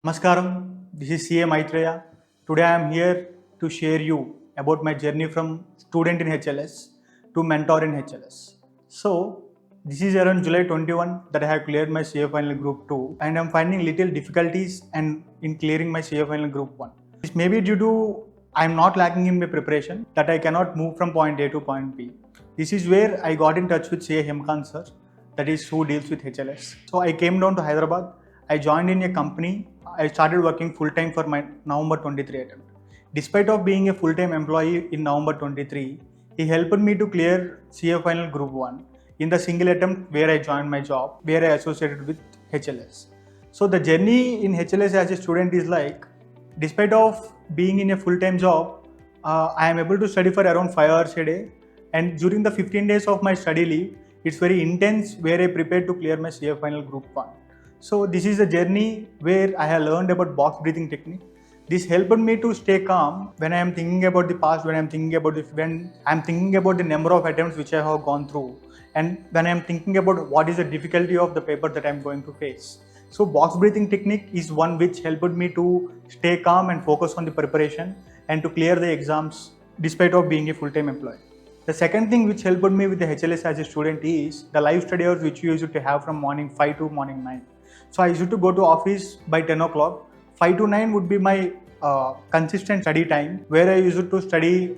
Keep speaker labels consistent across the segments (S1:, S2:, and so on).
S1: Namaskaram, this is CA Mythreya. Today I am here to share you about my journey from student in HLS to mentor in HLS. So, this is around July 21 that I have cleared my CA final group 2 and I am finding little difficulties and in clearing my CA final group 1. This may be due to I am not lacking in my preparation that I cannot move from point A to point B. This is where I got in touch with CA Hemkant sir, that is who deals with HLS. So I came down to Hyderabad. I joined in a company. I started working full time for my November 23 attempt. Despite of being a full time employee in November 23, he helped me to clear CA final group 1 in the single attempt where I joined my job, where I associated with HLS. So the journey in HLS as a student is like, despite of being in a full time job, I am able to study for around 5 hours a day. And during the 15 days of my study leave, it's very intense where I prepared to clear my CA final group 1. So this is a journey where I have learned about box breathing technique. This helped me to stay calm when I am thinking about the past, when I am thinking about the number of attempts which I have gone through, and when I am thinking about what is the difficulty of the paper that I am going to face. So box breathing technique is one which helped me to stay calm and focus on the preparation and to clear the exams despite of being a full-time employee. The second thing which helped me with the HLS as a student is the live study hours which we used to have from morning 5 to morning 9. So I used to go to office by 10 o'clock. 5 to 9 would be my consistent study time where I used to study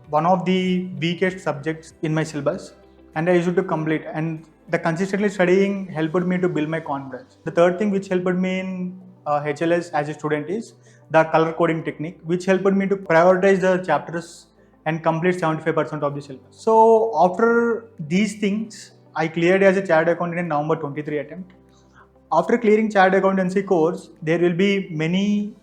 S1: one of the weakest subjects in my syllabus and I used to complete, and the consistently studying helped me to build my confidence. The third thing which helped me in HLS as a student is the color coding technique, which helped me to prioritize the chapters and complete 75% of the syllabus. So after these things, I cleared as a chartered accountant in November 23 attempt. After clearing chartered accountancy course, there will be many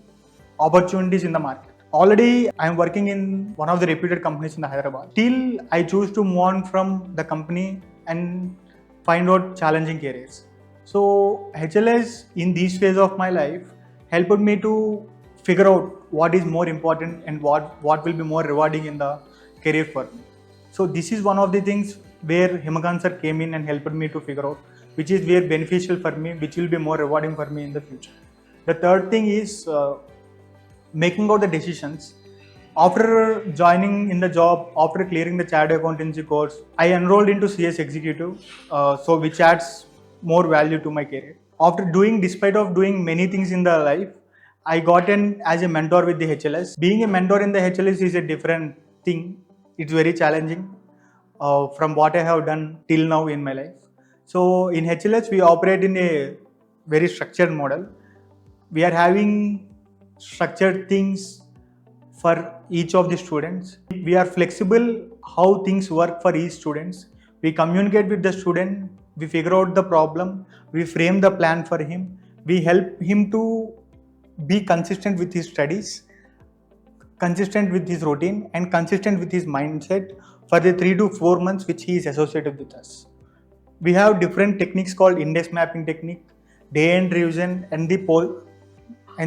S1: opportunities in the market. Already, I am working in one of the reputed companies in the Hyderabad. Still, I choose to move on from the company and find out challenging careers. So, HLS in this phase of my life helped me to figure out what is more important and what will be more rewarding in the career for me. So, this is one of the things where Hemkant sir came in and helped me to figure out which is very beneficial for me, which will be more rewarding for me in the future. The third thing is making out the decisions. After joining in the job, after clearing the chartered accountancy course, I enrolled into CS executive, so which adds more value to my career. Despite of doing many things in the life, I got in as a mentor with the HLS. Being a mentor in the HLS is a different thing. It's very challenging from what I have done till now in my life. So in HLS, we operate in a very structured model. We are having structured things for each of the students. We are flexible how things work for each students. We communicate with the student, we figure out the problem, we frame the plan for him, we help him to be consistent with his studies, consistent with his routine, and consistent with his mindset for the 3 to 4 months which he is associated with us. We have different techniques called index mapping technique, day-end revision, and the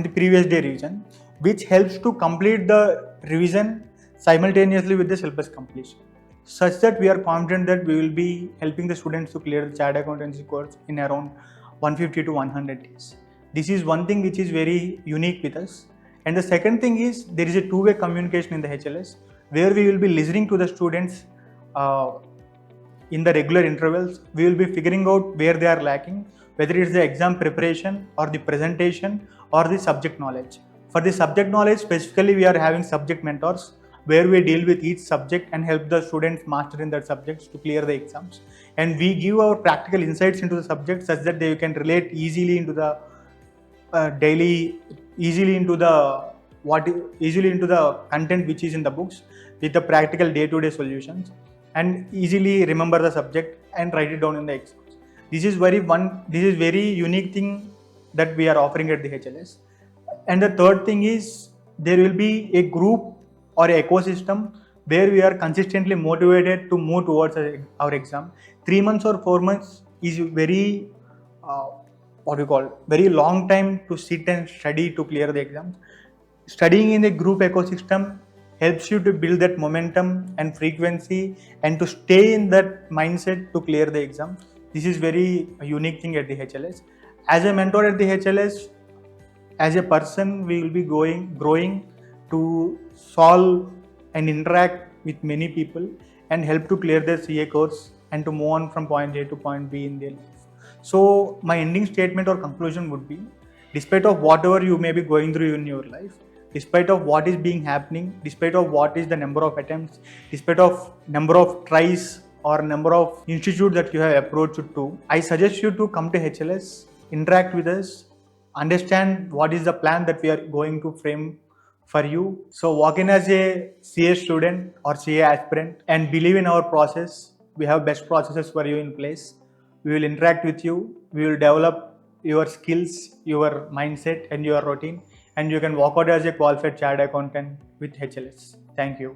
S1: previous day revision, which helps to complete the revision simultaneously with the syllabus completion, such that we are confident that we will be helping the students to clear the chartered accountancy course in around 150 to 100 days. This is one thing which is very unique with us. And the second thing is there is a two-way communication in the HLS where we will be listening to the students in the regular intervals. We will be figuring out where they are lacking, whether it's the exam preparation or the presentation or the subject knowledge. For the subject knowledge specifically, we are having subject mentors where we deal with each subject and help the students master in that subjects to clear the exams. And we give our practical insights into the subject such that they can relate easily into the easily into the content which is in the books with the practical day-to-day solutions, and easily remember the subject and write it down in the exams. This is very unique thing that we are offering at the HLS. And the third thing is there will be a group or a ecosystem where we are consistently motivated to move towards our exam. 3 months or 4 months is very very long time to sit and study to clear the exams. Studying in a group ecosystem helps you to build that momentum and frequency and to stay in that mindset to clear the exam. This is very unique thing at the HLS. As a mentor at the HLS, as a person we will be growing to solve and interact with many people and help to clear their CA course and to move on from point A to point B in their life. So my ending statement or conclusion would be, despite of whatever you may be going through in your life, despite of what is being happening, despite of what is the number of attempts, despite of number of tries or number of institutes that you have approached to, I suggest you to come to HLS, interact with us, understand what is the plan that we are going to frame for you. So walk in as a CA student or CA aspirant and believe in our process. We have best processes for you in place. We will interact with you. We will develop your skills, your mindset and your routine, and you can walk out as a qualified chartered accountant with HLS. Thank you.